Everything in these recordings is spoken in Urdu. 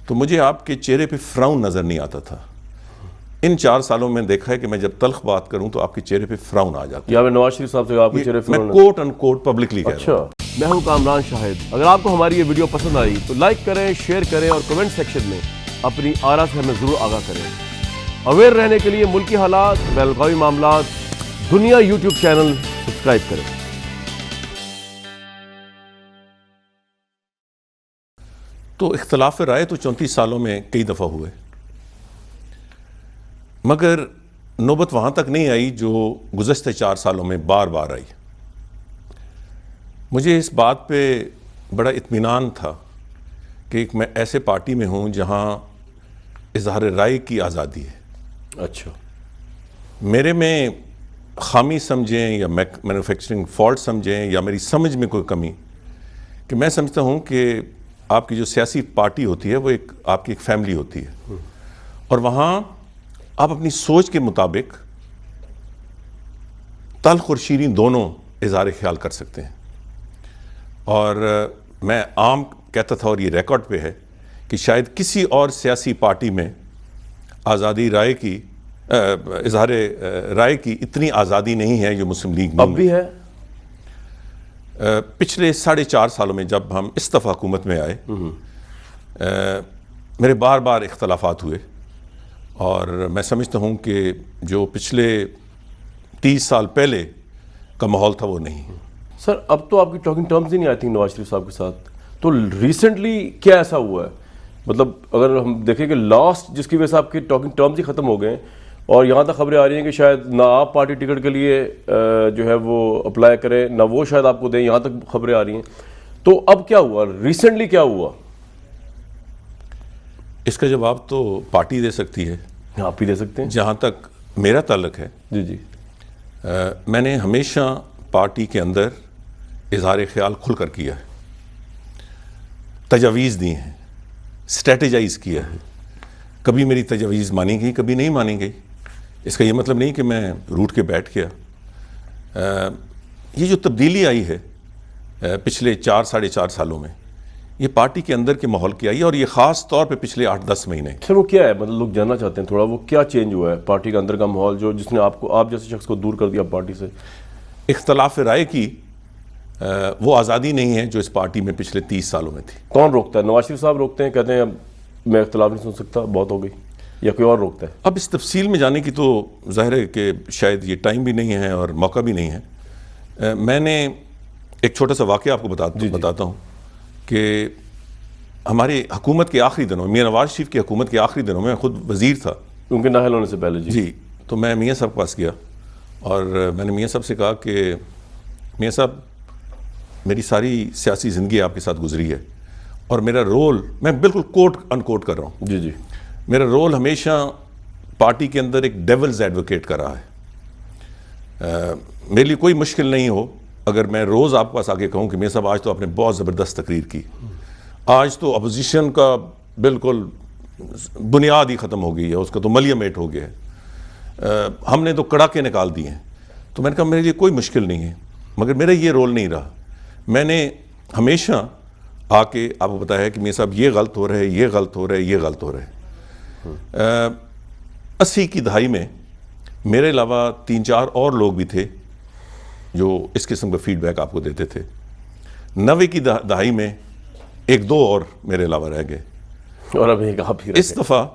تو مجھے آپ کے چہرے پہ فراؤن نظر نہیں آتا تھا. ان 4 سالوں میں دیکھا ہے کہ میں جب تلخ بات کروں تو آپ کے چہرے پہ فراؤن آ جاتا ہے. یا میں نواز شریف صاحب سے آپ کے چہرے پہ میں کوٹ ان کوٹ پبلکلی کہہ رہا ہوں. میں ہوں کامران شاہد. اگر آپ کو ہماری یہ ویڈیو پسند آئی تو لائک کریں, شیئر کریں اور کمنٹ سیکشن میں اپنی آرا سے ہمیں ضرور آگاہ کریں. اویئر رہنے کے لیے ملکی حالات, بین الاقوامی معاملات, دنیا یوٹیوب چینل سبسکرائب کریں. تو اختلاف رائے تو 34 سالوں میں کئی دفعہ ہوئے, مگر نوبت وہاں تک نہیں آئی جو گزشتہ 4 سالوں میں بار بار آئی. مجھے اس بات پہ بڑا اطمینان تھا کہ ایک میں ایسے پارٹی میں ہوں جہاں اظہار رائے کی آزادی ہے. اچھا, میرے میں خامی سمجھیں یا مینوفیکچرنگ فالٹ سمجھیں یا میری سمجھ میں کوئی کمی, کہ میں سمجھتا ہوں کہ آپ کی جو سیاسی پارٹی ہوتی ہے وہ آپ کی ایک فیملی ہوتی ہے, اور وہاں آپ اپنی سوچ کے مطابق تلخ اور شیریں دونوں اظہار خیال کر سکتے ہیں. اور میں عام کہتا تھا, اور یہ ریکارڈ پہ ہے, کہ شاید کسی اور سیاسی پارٹی میں آزادی رائے کی اظہار رائے کی اتنی آزادی نہیں ہے جو مسلم لیگ میں اب بھی ہے. پچھلے 4.5 سالوں میں جب ہم اس دفعہ حکومت میں آئے, میرے بار بار اختلافات ہوئے, اور میں سمجھتا ہوں کہ جو پچھلے 30 سال پہلے کا ماحول تھا وہ نہیں. سر اب تو آپ کی ٹاکنگ ٹرمز ہی نہیں آئی تھیں نواز شریف صاحب کے ساتھ, تو ریسنٹلی کیا ایسا ہوا ہے؟ مطلب اگر ہم دیکھیں کہ لاسٹ جس کی وجہ سے آپ کی ٹاکنگ ٹرمز ہی ختم ہو گئے ہیں, اور یہاں تک خبریں آ رہی ہیں کہ شاید نہ آپ پارٹی ٹکٹ کے لیے جو ہے وہ اپلائی کریں, نہ وہ شاید آپ کو دیں, یہاں تک خبریں آ رہی ہیں. تو اب کیا ہوا, ریسنٹلی کیا ہوا؟ اس کا جواب تو پارٹی دے سکتی ہے. آپ ہی دے سکتے ہیں. جہاں تک میرا تعلق ہے, جی میں نے ہمیشہ پارٹی کے اندر اظہار خیال کھل کر کیا ہے, تجاویز دی ہیں, اسٹریٹجائز کیا ہے. کبھی میری تجاویز مانی گئی, کبھی نہیں مانی گئی. اس کا یہ مطلب نہیں کہ میں روٹ کے بیٹھ گیا. یہ جو تبدیلی آئی ہے پچھلے 4-4.5 سالوں میں, یہ پارٹی کے اندر کے ماحول کی آئی ہے, اور یہ خاص طور پہ پچھلے 8-10 مہینے. سر وہ کیا ہے, مطلب لوگ جاننا چاہتے ہیں تھوڑا, وہ کیا چینج ہوا ہے پارٹی کے اندر کا ماحول جو جس نے آپ جیسے شخص کو دور کر دیا پارٹی سے؟ اختلاف رائے کی وہ آزادی نہیں ہے جو اس پارٹی میں پچھلے 30 سالوں میں تھی. کون روکتا ہے؟ نواز شریف صاحب روکتے ہیں, کہتے ہیں اب میں اختلاف نہیں سن سکتا, بہت ہو گئی, یا کوئی اور روکتا ہے؟ اب اس تفصیل میں جانے کی تو ظاہر ہے کہ شاید یہ ٹائم بھی نہیں ہے اور موقع بھی نہیں ہے. میں نے ایک چھوٹا سا واقعہ آپ کو بتاتا ہوں کہ ہماری حکومت کے آخری دنوں, میاں نواز شریف کی حکومت کے آخری دنوں میں خود وزیر تھا, ان کے نااہل ہونے سے پہلے. جی, تو میں میاں صاحب کے پاس گیا, اور میں نے میاں صاحب سے کہا کہ میاں صاحب میری ساری سیاسی زندگی آپ کے ساتھ گزری ہے, اور میرا رول, میں بالکل کوٹ ان کوٹ کر رہا ہوں, جی میرا رول ہمیشہ پارٹی کے اندر ایک ڈیولز ایڈوکیٹ کا رہا ہے. میرے لیے کوئی مشکل نہیں ہو اگر میں روز آپ کے پاس آ کے کہوں کہ میاں صاحب آج تو آپ نے بہت زبردست تقریر کی, آج تو اپوزیشن کا بالکل بنیاد ہی ختم ہو گئی ہے, اس کا تو ملیا میٹ ہو گیا ہے, ہم نے تو کڑاکے نکال دیے ہیں. تو میں نے کہا میرے لیے کوئی مشکل نہیں ہے, مگر میرا یہ رول نہیں رہا. میں نے ہمیشہ آ کے آپ کو بتایا ہے کہ میاں صاحب یہ غلط ہو رہا ہے, یہ غلط ہو رہا ہے, یہ غلط ہو رہا ہے. 80 کی دہائی میں میرے علاوہ 3-4 اور لوگ بھی تھے جو اس قسم کا فیڈ بیک آپ کو دیتے تھے. 90 کی دہائی میں 1-2 اور میرے علاوہ رہ گئے, اور اب ایک آپ ہی رہ گئے. اس دفعہ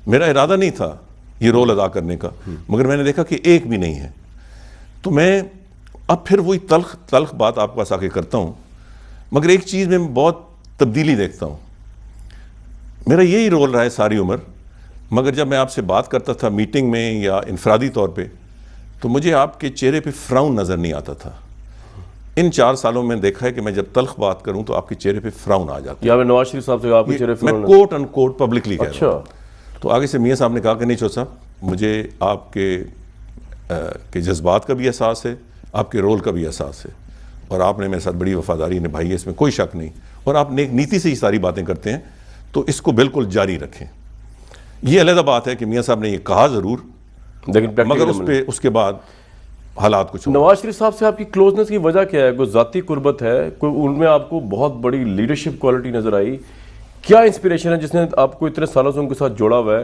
میرا ارادہ نہیں تھا یہ رول ادا کرنے کا, مگر میں نے دیکھا کہ ایک بھی نہیں ہے. تو میں اب پھر وہی تلخ بات آپ کے پاس آ کے کرتا ہوں, مگر ایک چیز میں بہت تبدیلی دیکھتا ہوں. میرا یہی رول رہا ہے ساری عمر, مگر جب میں آپ سے بات کرتا تھا میٹنگ میں یا انفرادی طور پہ, تو مجھے آپ کے چہرے پہ فراؤن نظر نہیں آتا تھا. ان 4 سالوں میں دیکھا ہے کہ میں جب تلخ بات کروں تو آپ کے چہرے پہ فراؤن آ جاتا ہے. یا میں نواز شریف صاحب سے آپ کے چہرے پہ میں کوٹ ان کوٹ پبلکلی کہہ رہا ہوں. تو آگے سے میاں صاحب نے کہا کہ نہیں چوتھ صاحب, مجھے آپ کے جذبات کا بھی احساس ہے, آپ کے رول کا بھی احساس ہے, اور آپ نے میرے ساتھ بڑی وفاداری نبھائی ہے, اس میں کوئی شک نہیں, اور آپ نیک نیتی سے یہ ساری باتیں کرتے ہیں, تو اس کو بالکل جاری رکھیں. یہ علیحدہ بات ہے کہ میاں صاحب نے یہ کہا ضرور, لیکن مگر اس کے بعد حالات کچھ. نواز شریف صاحب سے آپ کی کلوزنس کی وجہ کیا ہے؟ کوئی ذاتی قربت ہے, کوئی ان میں آپ کو بہت بڑی لیڈرشپ کوالٹی نظر آئی, کیا انسپریشن ہے جس نے آپ کو اتنے سالوں سے ان کے ساتھ جوڑا ہوا ہے؟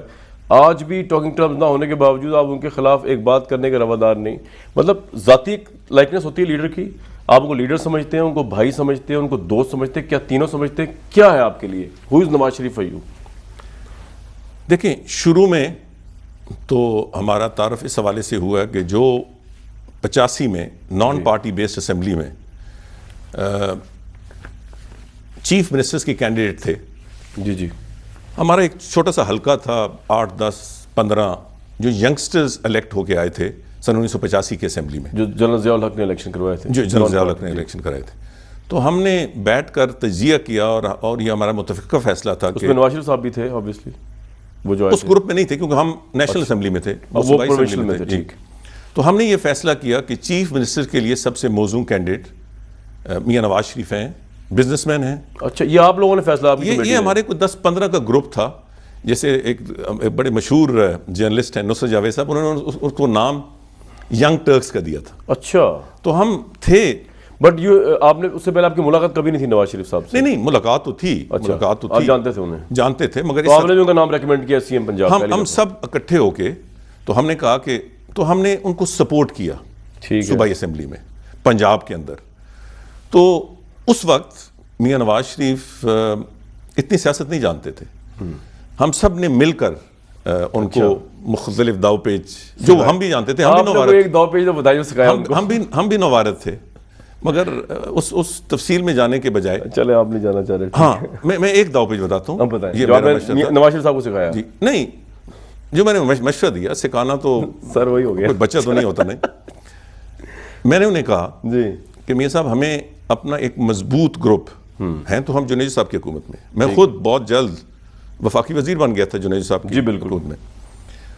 آج بھی ٹاکنگ ٹرمز نہ ہونے کے باوجود آپ ان کے خلاف ایک بات کرنے کے روادار نہیں. مطلب ذاتی لائکنس ہوتی ہے لیڈر کی، آپ ان کو لیڈر سمجھتے ہیں، ان کو بھائی سمجھتے ہیں، ان کو دوست سمجھتے ہیں، کیا تینوں سمجھتے ہیں؟ کیا ہے آپ کے لیے ہو از نواز شریف فار یو؟ دیکھیں، شروع میں تو ہمارا تعارف اس حوالے سے ہوا کہ جو 85 میں نان پارٹی بیسڈ اسمبلی میں چیف منسٹرز کے کینڈیڈیٹ تھے. جی ہمارا ایک چھوٹا سا حلقہ تھا، 8 10 15 جو ینگسٹرز الیکٹ ہو کے آئے تھے سن 1985 کے اسمبلی میں، جو جنرل ضیاء الحق نے الیکشن کروائے تھے. جو جنرل ضیاء الحق نے الیکشن کرائے تھے. تو ہم نے بیٹھ کر تجزیہ کیا اور یہ ہمارا متفقہ فیصلہ تھا اس کہ میں نواز شریف صاحب بھی تھے آبویسلی، وہ جو اس گروپ میں نہیں تھے کیونکہ ہم نیشنل اسمبلی میں تھے، وہ صوبائی provincial اسمبلی میں میں تھے. تھے. ٹھیک. تو ہم نے یہ فیصلہ کیا کہ چیف منسٹر کے لیے سب سے موزوں کینڈیڈیٹ میاں نواز شریف ہیں، بزنس مین ہیں. اچھا، یہ آپ لوگوں نے فیصلہ آپ کی یہ کمیٹی ہمارے کوئی 10-15 کا گروپ تھا. جیسے ایک بڑے مشہور جرنلسٹ ہیں نصرت جاوید صاحب، انہوں نے اس کو نام ینگ ٹرکس کا دیا تھا. اچھا، تو ہم تھے. بٹ آپ نے اس سے پہلے آپ کی ملاقات کبھی نہیں تھی نواز شریف صاحب سے؟ نہیں، ملاقات تو تھی. ملاقات تو آپ تھی، جانتے تھے انہیں؟ جانتے تھے، مگر تو آپ نے بھی ان کا نام ریکمینڈ کیا سی ایم پنجاب؟ ہم سب اکٹھے ہو کے تو ہم نے کہا کہ تو ہم نے ان کو سپورٹ کیا ٹھیک ہے. صوبائی اسمبلی میں پنجاب کے اندر. تو اس وقت میاں نواز شریف اتنی سیاست نہیں جانتے تھے. ہم سب نے مل کر ان کو مختلف داؤ پیچ جو ہم بھی جانتے تھے، ایک دو پیج تو بتائیے سکھایا ان کو. ہم بھی نوارد تھے، مگر اس تفصیل میں جانے کے بجائے. چلے آپ نہیں جانا چاہ رہے. ہاں، میں ایک داؤ پیچ بتاتا ہوں. یہ نواز شریف صاحب کو سکھایا؟ جی نہیں، جو میں نے مشورہ دیا، سکھانا تو سر وہی ہو گیا، کوئی بچہ تو نہیں ہوتا. نہیں، میں نے انہیں کہا جی کہ میاں صاحب ہمیں اپنا ایک مضبوط گروپ ہیں. تو ہم جنید صاحب کی حکومت میں خود بہت جلد وفاقی وزیر بن گیا تھا جنید صاحب کی حکومت میں.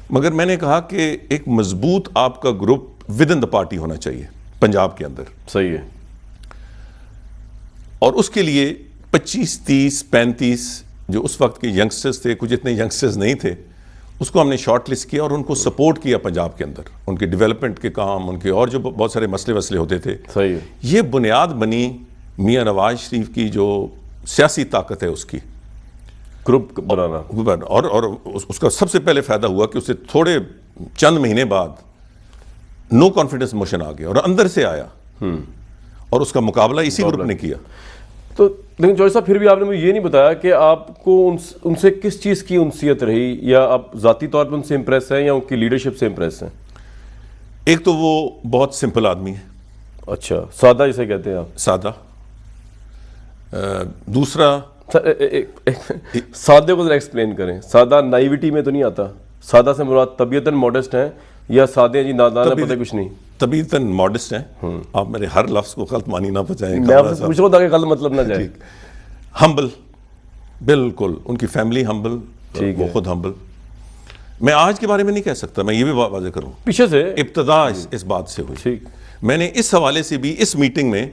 مگر میں نے کہا کہ ایک مضبوط آپ کا group with in the party ہونا چاہیے پنجاب کے اندر. صحیح ہے. اور اس کے لیے 25 30 35 جو اس وقت کے ینگسٹرز تھے، کچھ اتنے ینگسٹرز نہیں تھے، اس کو ہم نے شارٹ لسٹ کیا اور ان کو سپورٹ کیا پنجاب کے اندر، ان کے ڈیولپمنٹ کے کام، ان کے اور جو بہت سارے مسئلے وسلے ہوتے تھے. صحیح ہے. یہ بنیاد بنی میاں نواز شریف کی جو سیاسی طاقت ہے اس کی گروپ بنانا. اور اس کا سب سے پہلے فائدہ ہوا کہ اسے تھوڑے چند مہینے بعد نو کانفیڈنس موشن آ گیا اور اندر سے آیا، اور اس کا مقابلہ اسی گروپ نے کیا. تو لیکن جوہر صاحب پھر بھی آپ نے مجھے یہ نہیں بتایا کہ آپ کو ان سے کس چیز کی انسیت رہی، یا آپ ذاتی طور پر ان سے امپریس ہیں یا ان کی لیڈرشپ سے امپریس ہیں؟ ایک تو وہ بہت سمپل آدمی ہے. اچھا، سادہ جسے کہتے ہیں آپ؟ سادہ. دوسرا، سادے کو ذرا ایکسپلین کریں. سادہ نائیوٹی میں تو نہیں آتا؟ سادہ سے مراد طبیعتاً ماڈسٹ ہیں یا سادے ہیں جی نادان ہے پتہ کچھ نہیں؟ طبیعتاً ماڈسٹ ہیں. آپ میرے ہر لفظ کو غلط مانی نہ بچائیں. میں آپ سے پوچھ رہا ہوں تاکہ غلط مطلب نہ جائے. ہمبل، بالکل. ان کی فیملی ہمبل، وہ خود ہمبل. میں آج کے بارے میں نہیں کہہ سکتا، میں یہ بھی واضح کروں، پیچھے سے ابتدا اس بات سے ہوئی. ٹھیک. میں نے اس حوالے سے بھی اس میٹنگ میں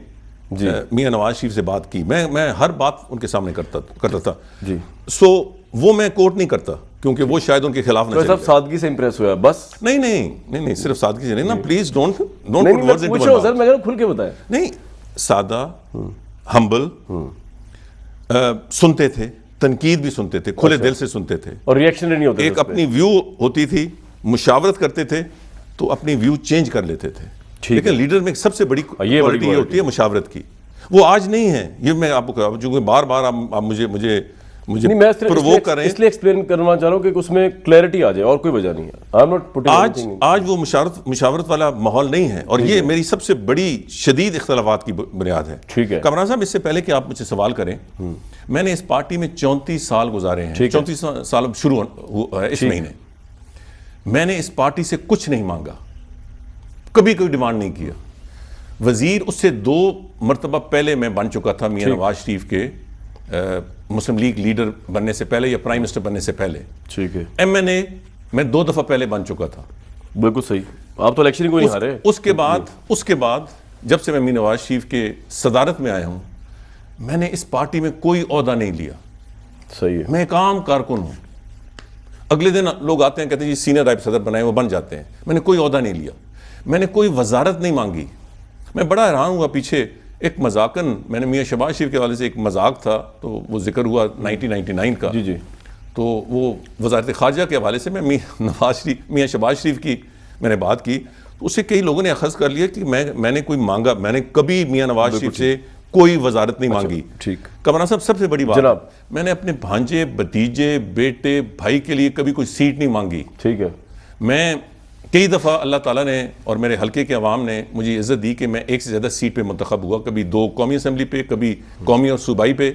میاں نواز شریف سے بات کی. میں ہر بات ان کے سامنے کرتا تھا. جی. سو وہ میں کوٹ نہیں کرتا کیونکہ وہ شاید ان کے خلاف نہ چلے. صاحب سادگی سے امپریس ہوا بس؟ نہیں، صرف سادگی سے نہیں نا. Please don't put words into پوچھو سر، میں کہہ رہا ہوں کھل کے بتائیں. نہیں، سادہ، ہمبل، سنتے تھے، تنقید بھی سنتے تھے، کھلے دل سے سنتے تھے، اور ریئیکشن نہیں ہوتا. ایک اپنی ویو ہوتی تھی، مشاورت کرتے تھے تو اپنی ویو چینج کر لیتے تھے. لیکن لیڈر میں سب سے بڑی کوالٹی یہ ہوتی ہے مشاورت کی. وہ آج نہیں ہے. یہ میں آپ کو جو بار بار آپ مجھے پرووک کر رہے ہیں، اس لیے ایکسپلین کرنا چاہ رہا ہوں کہ اس میں کلیئرٹی آ جائے، اور کوئی وجہ نہیں ہے. آج وہ مشاورت والا ماحول نہیں ہے، اور یہ میری سب سے بڑی شدید اختلافات کی بنیاد ہے. ٹھیک ہے کامران صاحب، اس سے پہلے کہ آپ مجھ سے سوال کریں، میں نے اس پارٹی میں 34 سال گزارے ہیں. 34 سال شروع ہوا اس مہینے. میں نے اس پارٹی سے کچھ نہیں مانگا، کبھی کوئی ڈیمانڈ نہیں کیا. وزیر اس سے 2 مرتبہ پہلے میں بن چکا تھا میاں نواز شریف کے مسلم لیگ لیڈر بننے سے پہلے یا پرائم منسٹر بننے سے پہلے. ٹھیک ہے. MNA میں 2 دفعہ پہلے بن چکا تھا. بالکل صحیح. آپ تو الیکشن کو نہیں ہارے. اس کے بعد جب سے میں میاں نواز شریف کے صدارت میں آیا ہوں، میں نے اس پارٹی میں کوئی عہدہ نہیں لیا. صحیح ہے. میں ایک عام کارکن ہوں. اگلے دن لوگ آتے ہیں کہتے ہیں جی سینئر نائب صدر بنائے، وہ بن جاتے ہیں. میں نے کوئی عہدہ نہیں لیا، میں نے کوئی وزارت نہیں مانگی. میں بڑا حیران ہوا پیچھے ایک مذاقن میں نے میاں شہباز شریف کے حوالے سے ایک مذاق تھا تو وہ ذکر ہوا 1999 کا. جی جی. تو وہ وزارت خارجہ کے حوالے سے میں میاں شہباز شریف کی میں نے بات کی تو اس سے کئی لوگوں نے اخذ کر لیا کہ میں نے کوئی مانگا, میں نے کبھی میاں نواز شریف سے کوئی وزارت نہیں مانگی. ٹھیک. کمران صاحب سب سے بڑی بات جناب, میں نے اپنے بھانجے بھتیجے بیٹے بھائی کے لیے کبھی کوئی سیٹ نہیں مانگی. ٹھیک ہے. میں کئی دفعہ اللہ تعالیٰ نے اور میرے حلقے کے عوام نے مجھے عزت دی کہ میں ایک سے زیادہ سیٹ پہ منتخب ہوا, کبھی 2 قومی اسمبلی پہ, کبھی قومی اور صوبائی پہ.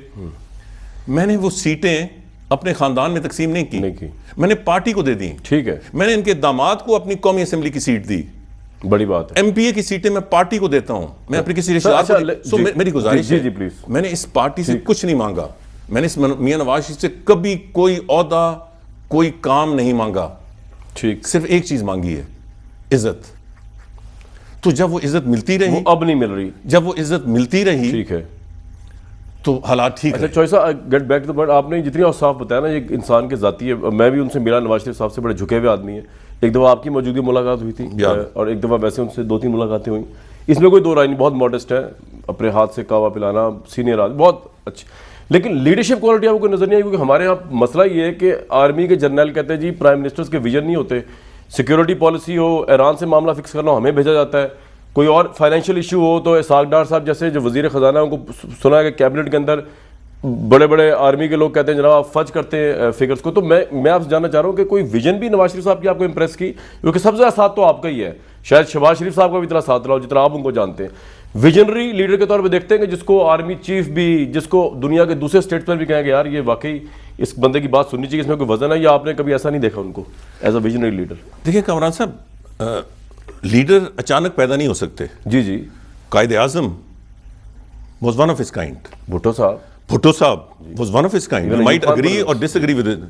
میں نے وہ سیٹیں اپنے خاندان میں تقسیم نہیں کی, میں نے پارٹی کو دے دی. ٹھیک ہے. میں نے ان کے داماد کو اپنی قومی اسمبلی کی سیٹ دی. بڑی بات ہے. ایم پی اے کی سیٹیں میں پارٹی کو دیتا ہوں, میں اپنی کسی رشتہ دار کو. میری گزارش ہے, میں نے اس پارٹی سے کچھ نہیں مانگا, میں نے اس میاں نواز شریف سے کبھی کوئی عہدہ کوئی کام نہیں مانگا. ٹھیک. صرف ایک چیز مانگی ہے, عزت. تو جب وہ عزت ملتی رہی, اب نہیں مل رہی, جب وہ عزت ملتی رہی, ٹھیک ہے, تو حالات ٹھیک. اچھا choice get back to but آپ نے جتنی اوصاف بتایا نا یہ انسان کے ذاتی ہے. میں بھی ان سے ملا, نواز شریف صاحب سے بڑے جھکے ہوئے آدمی ہیں. ایک دفعہ آپ کی موجودگی ملاقات ہوئی تھی اور ایک دفعہ ویسے ان سے 2-3 ملاقاتیں ہوئیں. اس میں کوئی دو رائے نہیں, بہت ماڈسٹ ہے, اپنے ہاتھ سے کہوا پلانا, سینئر آدمی, بہت اچھے. لیکن لیڈرشپ کوالٹی آپ کو نظر نہیں آئی, کیونکہ ہمارے یہاں مسئلہ یہ ہے کہ آرمی کے جرنیل کہتے ہیں جی پرائم منسٹرز کے ویژن نہیں ہوتے. سیکیورٹی پالیسی ہو, ایران سے معاملہ فکس کرنا ہو, ہمیں بھیجا جاتا ہے. کوئی اور فائنینشیل ایشو ہو تو اسحاق ڈار صاحب جیسے جو وزیر خزانہ ان کو سنا ہے کہ کیبنٹ کے اندر بڑے بڑے آرمی کے لوگ کہتے ہیں جناب آپ فج کرتے ہیں فگرز کو. تو میں آپ سے جاننا چاہ رہا ہوں کہ کوئی ویژن بھی نواز شریف صاحب کی آپ کو امپریس کی, کیونکہ سب سے زیادہ ساتھ تو آپ کا ہی ہے. شاید شہباز شریف صاحب کا بھی اتنا ساتھ رہا ہو جتنا آپ ان کو جانتے ہیں. ویژنری لیڈر کے طور پہ دیکھتے ہیں کہ جس کو آرمی چیف بھی, جس کو دنیا کے دوسرے اسٹیٹس پر بھی کہیں گے یار یہ واقعی اس بندے کی بات سننی چاہیے, اس میں کوئی وزن ہے, یا آپ نے کبھی ایسا نہیں دیکھا ان کو ایز اے ویژنری لیڈر؟ دیکھیں کامران صاحب, لیڈر اچانک پیدا نہیں ہو سکتے. جی جی. Quaid Azam was one of his kind. Bhutto صاحب was one of his kind. You might agree or disagree with it.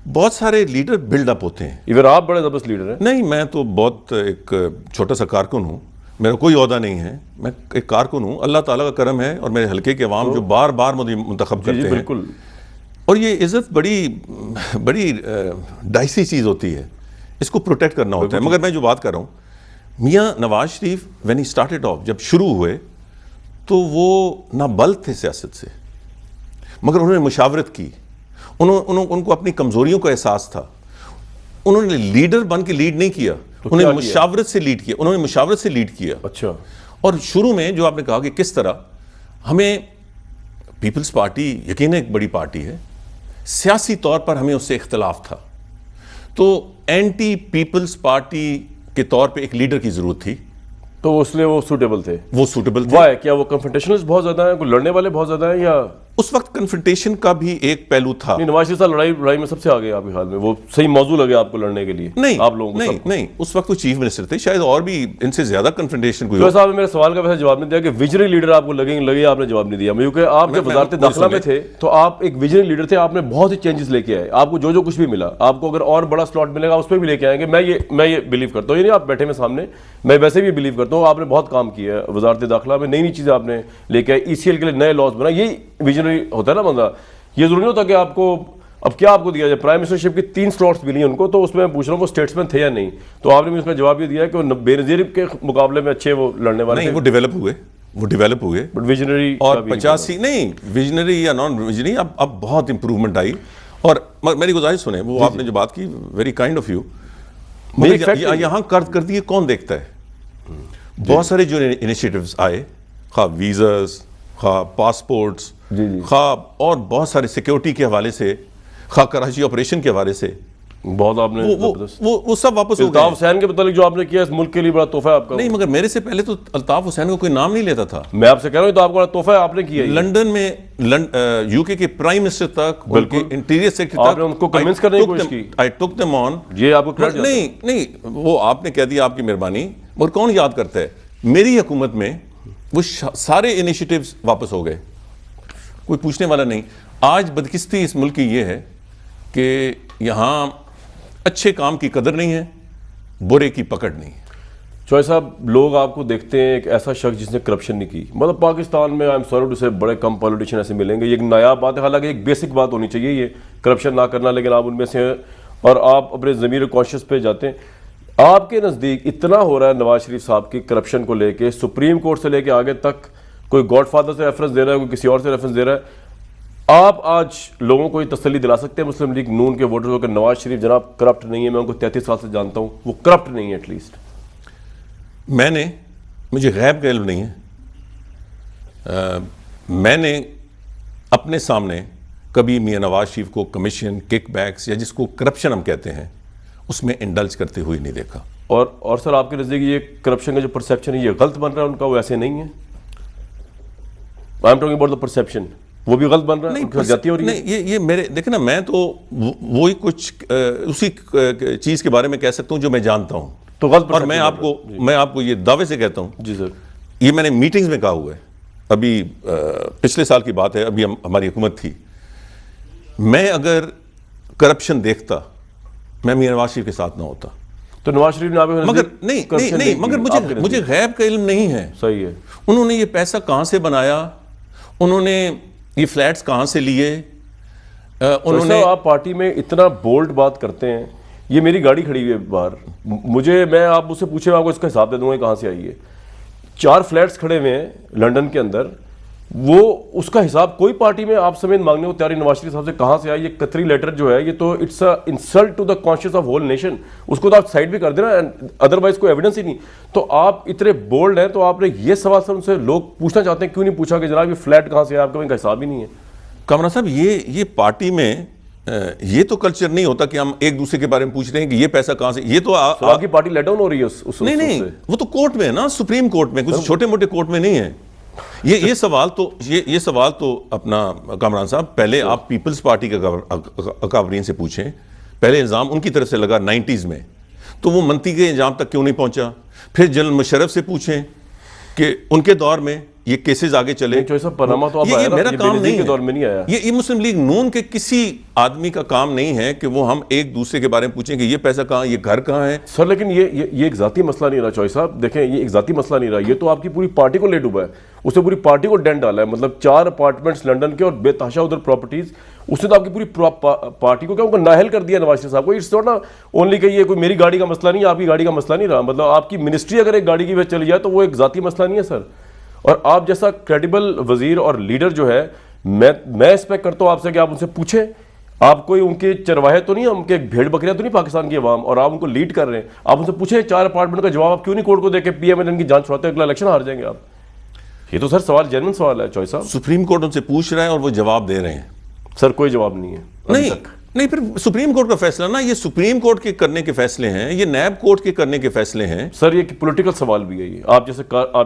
بہت سارے لیڈر بلڈ اپ ہوتے ہیں. ایون آپ بڑے زبردست لیڈر ہیں. نہیں, میں تو بہت ایک چھوٹا سا کارکن ہوں, میرا کوئی عہدہ نہیں ہے, میں ایک کارکن ہوں. اللہ تعالیٰ کا کرم ہے اور میرے حلقے کے عوام جو بار بار مجھے منتخب کرتے ہیں. بالکل. اور یہ عزت بڑی ڈائسی چیز ہوتی ہے, اس کو پروٹیکٹ کرنا ہوتا ہے. مگر میں جو بات کر رہا ہوں, Mian Nawaz Sharif when he started off, جب شروع ہوئے تو وہ نابلد تھے سیاست سے, مگر انہوں نے مشاورت کی. ان کو اپنی کمزوریوں کا احساس تھا. انہوں نے لیڈر بن کے لیڈ نہیں کیا, انہوں نے مشاورت سے لیڈ کیا. انہوں نے مشاورت سے لیڈ کیا. اچھا. اور شروع میں جو آپ نے کہا کہ کس طرح ہمیں پیپلز پارٹی یقیناً ایک بڑی پارٹی ہے, سیاسی طور پر ہمیں اس سے اختلاف تھا, تو اینٹی پیپلز پارٹی کے طور پہ ایک لیڈر کی ضرورت تھی. تو اس لیے وہ سوٹیبل تھے. وہ سوٹیبل تھے. وائی, کیا وہ کنفرنٹیشنلز بہت زیادہ ہیں, کوئی لڑنے والے بہت زیادہ ہیں, یا اس وقت کنفرنٹیشن کا بھی ایک پہلو تھا؟ نہیں, نواز شریف صاحب لڑائی میں سب سے آگے آپ کے حال میں, وہ صحیح موضوع لگے آپ کو لڑنے کے لیے. نہیں آپ لوگوں کو نہیں, اس وقت وہ چیف منسٹر تھے, شاید اور بھی ان سے زیادہ کنفرنٹیشن کوئی. تو صاحب نے میرے سوال کا ویسے جواب نہیں دیا کہ ویژنری لیڈر آپ کو لگے, آپ نے جواب نہیں دیا. کیونکہ آپ جب وزارت داخلہ میں تھے تو آپ ایک ویژنری لیڈر تھے, آپ نے بہت سی چینجز لے کے آئے. آپ کو جو کچھ بھی ملا, آپ کو اگر اور بڑا سلاٹ ملے گا اس پہ بھی لے کے آئیں گے. میں یہ بلیو کرتا ہوں, یعنی آپ بیٹھے میں سامنے, میں ویسے بھی بلیو کرتا ہوں آپ نے بہت کام کیا ہے وزارت داخلہ میں, نئی چیزیں آپ نے لے کے آئے, ECL کے لیے نئے لاز بنا. یہی ویژنری ہوتا ہے نا بندہ. یہ ضروری نہیں ہوتا کہ آپ کو اب کیا آپ کو دیا جائے. پرائم منسٹرشپ کی 3 سلاٹس ملی ان کو, تو اس میں میں پوچھ رہا ہوں وہ اسٹیٹسمین تھے یا نہیں. تو آپ نے بھی اس کا جواب یہ دیا کہ وہ بے نظیر کے مقابلے میں اچھے وہ لڑنے والے نہیں, وہ ڈیولپ ہوئے بٹ ویژنری اور 85 نہیں, ویژنری یا نان ویژنری اب بہت امپروومنٹ آئی. اور میری گزارش سنیں, وہ آپ نے جو بات کی ویری کائنڈ آف یو, یہاں کردگی کون دیکھتا ہے؟ بہت سارے جو انیشیٹوز آئے, خواہ ویزاز, خواہ پاسپورٹس, خواہ اور بہت سارے سیکیورٹی کے حوالے سے, خواہ کراچی آپریشن کے حوالے سے, بہت آپ نے وہ سب واپس ہو گئے. الطاف حسین کے متعلق جو آپ نے کیا اس ملک کے لیے بڑا تحفہ ہے آپ کا. نہیں, مگر میرے سے پہلے تو الطاف حسین کو کوئی نام نہیں لیتا تھا. میں آپ سے کہہ رہا ہوں تو آپ کو بڑا تحفہ ہے آپ نے کیا. لنڈن میں UK کے پرائم منسٹر تک, بلکہ انٹیریئر سیکرٹری آپ نے ان کو کنونس کرنے کی کوشش کی. I took them on. یہ آپ کو نہیں, وہ آپ نے کہہ دیا, آپ کی مہربانی, مگر کون یاد کرتا ہے؟ میری حکومت میں وہ سارے انیشیٹیوز واپس ہو گئے, کوئی پوچھنے والا نہیں. آج بدقسمتی اس ملک کی یہ ہے کہ یہاں اچھے کام کی قدر نہیں ہے, برے کی پکڑ نہیں ہے. چوائے صاحب, لوگ آپ کو دیکھتے ہیں ایک ایسا شخص جس نے کرپشن نہیں کی. مطلب پاکستان میں آئی ایم سوری ٹو سے بڑے کم پولیٹیشین ایسے ملیں گے, یہ ایک نایاب بات ہے, حالانکہ ایک بیسک بات ہونی چاہیے یہ کرپشن نہ کرنا, لیکن آپ ان میں سے ہیں اور آپ اپنے ضمیر کانشیس پہ جاتے ہیں. آپ کے نزدیک اتنا ہو رہا ہے نواز شریف صاحب کی کرپشن کو لے کے, سپریم کورٹ سے لے کے آگے تک کوئی گاڈ فادر سے ریفرنس دے رہا ہے, کوئی کسی اور سے ریفرنس دے رہا ہے. آپ آج لوگوں کو یہ تسلی دلا سکتے ہیں مسلم لیگ نون کے ووٹروں کو کہ نواز شریف جناب کرپٹ نہیں ہے, میں ان کو 33 سال سے جانتا ہوں, وہ کرپٹ نہیں ہے ایٹ لیسٹ؟ مجھے غیب کا علم نہیں ہے. میں نے اپنے سامنے کبھی میاں نواز شریف کو کمیشن, کک بیکس یا جس کو کرپشن ہم کہتے ہیں اس میں انڈلج کرتے ہوئے نہیں دیکھا. اور سر آپ کے نزدیک یہ کرپشن کا جو پرسیپشن ہے یہ غلط بن رہا ہے ان کا, وہ ایسے نہیں ہے؟ I am talking about the perception, وہ بھی غلط بن رہا ہے, ان کی زیادتی ہو رہی ہے؟ نہیں, یہ میرے دیکھیں نا, میں تو وہی کچھ اسی چیز کے بارے میں کہہ سکتا ہوں جو میں جانتا ہوں, تو غلط. اور میں آپ کو یہ دعوے سے کہتا ہوں, جی سر, یہ میں نے میٹنگز میں کہا ہوا ہے. ابھی پچھلے سال کی بات ہے, ابھی ہماری حکومت تھی, میں اگر کرپشن دیکھتا میں میاں نواز شریف کے ساتھ نہ ہوتا. تو نواز شریف نے مگر نہیں, مگر مجھے غیب کا علم نہیں ہے. صحیح ہے. انہوں نے یہ پیسہ کہاں سے بنایا, انہوں نے یہ فلیٹس کہاں سے لیے, انہوں نے. آپ پارٹی میں اتنا بولڈ بات کرتے ہیں, یہ میری گاڑی کھڑی ہوئی ہے باہر, میں آپ مجھ سے پوچھیں, آپ کو اس کا حساب دے دوں گا کہاں سے آئی ہے. 4 فلیٹس کھڑے ہوئے ہیں لنڈن کے اندر, وہ اس کا حساب کوئی پارٹی میں آپ سمیت مانگنے کو تیاری نواز شریف صاحب سے کہاں سے آئی. یہ قطری لیٹر جو ہے یہ تو it's a insult to the conscience of whole nation, اس کو تو آپ سائڈ بھی کر دینا, ادروائز کوئی ایویڈنس ہی نہیں. تو آپ اتنے بولڈ ہیں, تو آپ نے یہ سوال سر ان سے لوگ پوچھنا چاہتے ہیں, کیوں نہیں پوچھا کہ جناب یہ فلیٹ کہاں سے ہے, آپ کا ان کا حساب ہی نہیں ہے. کامران صاحب, یہ پارٹی میں یہ تو کلچر نہیں ہوتا کہ ہم ایک دوسرے کے بارے میں پوچھ رہے ہیں کہ یہ پیسہ کہاں سے. یہ تو آپ کی پارٹی لیٹ ڈاؤن ہو رہی ہے. نہیں, وہ تو کورٹ میں ہے نا, سپریم کورٹ میں, کچھ چھوٹے موٹے کورٹ میں نہیں ہے. یہ سوال تو اپنا کامران صاحب پہلے آپ پیپلز پارٹی کے اکابرین سے پوچھیں. پہلے الزام ان کی طرف سے لگا 90s میں, تو وہ منطقی کے انجام تک کیوں نہیں پہنچا. پھر جنرل مشرف سے پوچھیں کہ ان کے دور میں یہ کیسز آگے چلے. یہ میرا کام نہیں ہے, یہ مسلم لیگ نون کے کسی آدمی کا کام نہیں ہے کہ وہ ہم ایک دوسرے کے بارے میں پوچھیں کہ یہ پیسہ کہاں, یہ گھر کہاں ہے. سر لیکن یہ ایک ذاتی مسئلہ نہیں رہا چوہے صاحب, دیکھیں یہ ایک ذاتی مسئلہ نہیں رہا, یہ تو آپ کی پوری پارٹی کو لے ڈوبا ہے, اس نے پوری پارٹی کو ڈینٹ ڈالا ہے. مطلب 4 اپارٹمنٹس لنڈن کے اور بے تحاشا ادھر پراپرٹیز, اس نے تو آپ کی پوری پارٹی کو کیا ان کو نااہل کر دیا نواز شریف صاحب کو. اٹس ناٹ اونلی کہ یہ کوئی میری گاڑی کا مسئلہ نہیں, آپ کی گاڑی کا مسئلہ نہیں رہا. مطلب آپ کی منسٹری اگر ایک گاڑی کی وجہ چلی جائے تو وہ ایک ذاتی مسئلہ نہیں ہے سر. اور آپ جیسا کریڈیبل وزیر اور لیڈر جو ہے, میں ایکسپیکٹ کرتا ہوں آپ سے کہ آپ ان سے پوچھیں, آپ کوئی ان کے چرواہے تو نہیں, ان کے بھیڑ بکریاں تو نہیں پاکستان کی عوام, اور آپ ان کو لیڈ کر رہے ہیں. آپ ان سے پوچھیں 4 اپارٹمنٹ کا جواب آپ کیوں نہیں کورٹ کو دے کے پی ایم ایل این کی جان چھوڑتے ہیں, اگلا الیکشن ہار جائیں گے آپ. یہ تو سر سوال جینوئن سوال ہے چوہے صاحب. سپریم کورٹ ان سے پوچھ رہا ہے اور وہ جواب دے رہے ہیں. سر کوئی جواب نہیں ہے. نہیں, پھر سپریم کورٹ کا فیصلہ نا, یہ سپریم کورٹ کے کرنے کے فیصلے ہیں, یہ نیب کورٹ کے کرنے کے فیصلے ہیں. سر یہ پولیٹیکل سوال بھی ہے, یہ آپ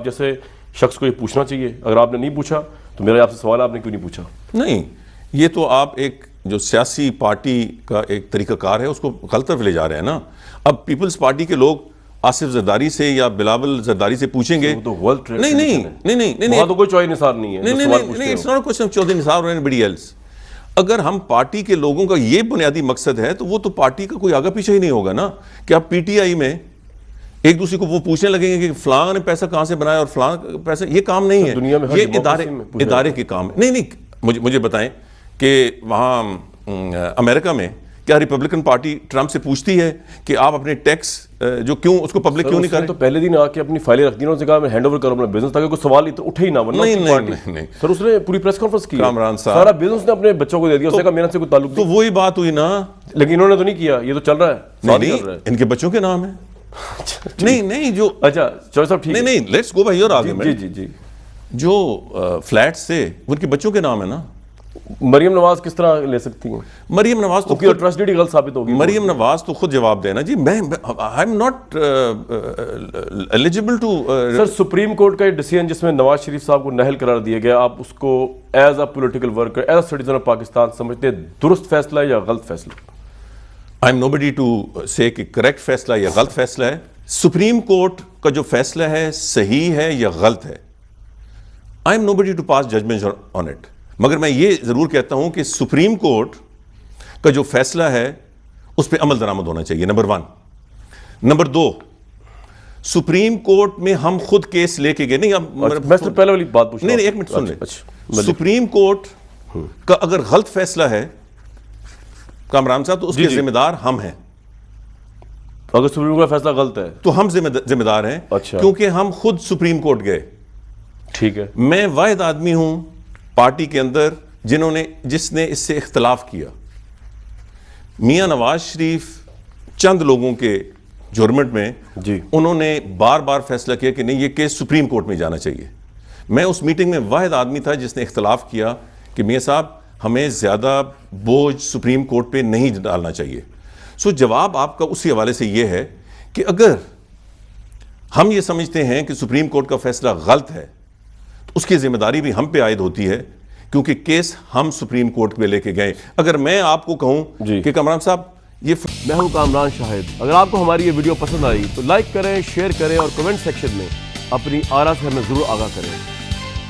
جیسے شخص کو یہ پوچھنا چاہیے. اگر آپ نے نہیں پوچھا تو میرا آپ سے سوال, آپ نے کیوں نہیں پوچھا؟ نہیں, یہ تو آپ ایک جو سیاسی پارٹی کا ایک طریقہ کار ہے اس کو غلط طرف لے جا رہے ہیں نا. اب پیپلز پارٹی کے لوگ آصف زرداری سے یا بلاول زرداری سے پوچھیں گے, نہیں تو کوئی چوہے نثار نہیں ہے. چودھری نثار اور anybody else. اگر ہم پارٹی کے لوگوں کا یہ بنیادی مقصد ہے تو وہ تو پارٹی کا کوئی آگا پیچھے ہی نہیں ہوگا نا, کہ آپ پی ٹی آئی میں ایک دوسرے کو وہ پوچھنے لگیں گے کہ فلاں نے پیسہ کہاں سے بنایا اور فلاں پیسہ. یہ کام نہیں ہے, یہ ادارے کے کام ہے. نہیں, مجھے بتائیں کہ وہاں امریکہ میں کیا ریپبلکن پارٹی ٹرمپ سے پوچھتی ہے کہ آپ اپنے ٹیکس جو کیوں اس کو پبلک کیوں نہیں کریں؟ تو پہلے دن آ کے اپنی فائلیں رکھ دی, انہوں نے کہا میں ہینڈ اوور کروں اپنا بزنس, تاکہ کوئی سوال اٹھے ہی نہ. نہیں سر اس نے پوری پریس کانفرنس کی, کامران صاحب سارا بزنس نے اپنے بچوں کو دے دیا, اس نے کہا میرے سے کوئی تعلق نہیں. تو وہی بات ہوئی نا, لیکن انہوں نے تو نہیں کیا, یہ تو چل رہا ہے. نہیں, ان کے بچوں کے نام ہے. نہیں جو اچھا چوہے صاحب ٹھیک ہے, نہیں لیٹس گو بھائی اور آگے میں. جی جو فلیٹس تھے ان کے بچوں کے نام ہے نا. مریم نواز کس طرح لے سکتی ہیں؟ مریم نواز تو ٹرسٹیڈی غلط ثابت ہوگی. مریم نواز تو خود جواب دینا جی, میں I am not eligible to. Sir Supreme Court کا یہ ڈیسیژن جس میں نواز شریف صاحب کو نااہل قرار دیا گیا, آپ اس کو as a political worker, as a citizen of Pakistan سمجھتے ہیں درست فیصلہ ہے یا غلط فیصلہ؟ I am nobody to say کہ کریکٹ فیصلہ یا غلط فیصلہ ہے. سپریم کورٹ کا جو فیصلہ ہے صحیح ہے یا غلط ہے, I am nobody to pass judgment on it. مگر میں یہ ضرور کہتا ہوں کہ سپریم کورٹ کا جو فیصلہ ہے اس پہ عمل درآمد ہونا چاہیے, نمبر 1. نمبر 2, سپریم کورٹ میں ہم خود کیس لے کے گئے نہیں. میں تو پہلے والی بات پوچھ رہا ہوں. نہیں, ایک منٹ سن لیں. سپریم کورٹ کا اگر غلط فیصلہ ہے کامران صاحب تو اس کے ذمہ دار ہم ہیں. اگر سپریم کورٹ کا فیصلہ غلط ہے تو ہم ذمہ دار ہیں, کیونکہ ہم خود سپریم کورٹ گئے. ٹھیک ہے. میں واحد آدمی ہوں پارٹی کے اندر جس نے اس سے اختلاف کیا. میاں نواز شریف چند لوگوں کے جرمنٹ میں جی انہوں نے بار بار فیصلہ کیا کہ نہیں یہ کیس سپریم کورٹ میں جانا چاہیے. میں اس میٹنگ میں واحد آدمی تھا جس نے اختلاف کیا کہ میاں صاحب ہمیں زیادہ بوجھ سپریم کورٹ پہ نہیں ڈالنا چاہیے. سو جواب آپ کا اسی حوالے سے یہ ہے کہ اگر ہم یہ سمجھتے ہیں کہ سپریم کورٹ کا فیصلہ غلط ہے تو اس کی ذمہ داری بھی ہم پہ عائد ہوتی ہے کیونکہ کیس ہم سپریم کورٹ پہ لے کے گئے. اگر میں آپ کو کہوں کہ کامران صاحب میں ہوں کامران شاہد. اگر آپ کو ہماری یہ ویڈیو پسند آئی تو لائک کریں, شیئر کریں اور کمنٹ سیکشن میں اپنی آرا سے ہمیں ضرور آگاہ کریں.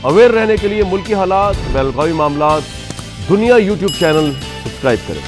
اویئر رہنے کے لیے ملکی حالات, بین الاقوامی معاملات, دنیا یوٹیوب چینل سبسکرائب کریں.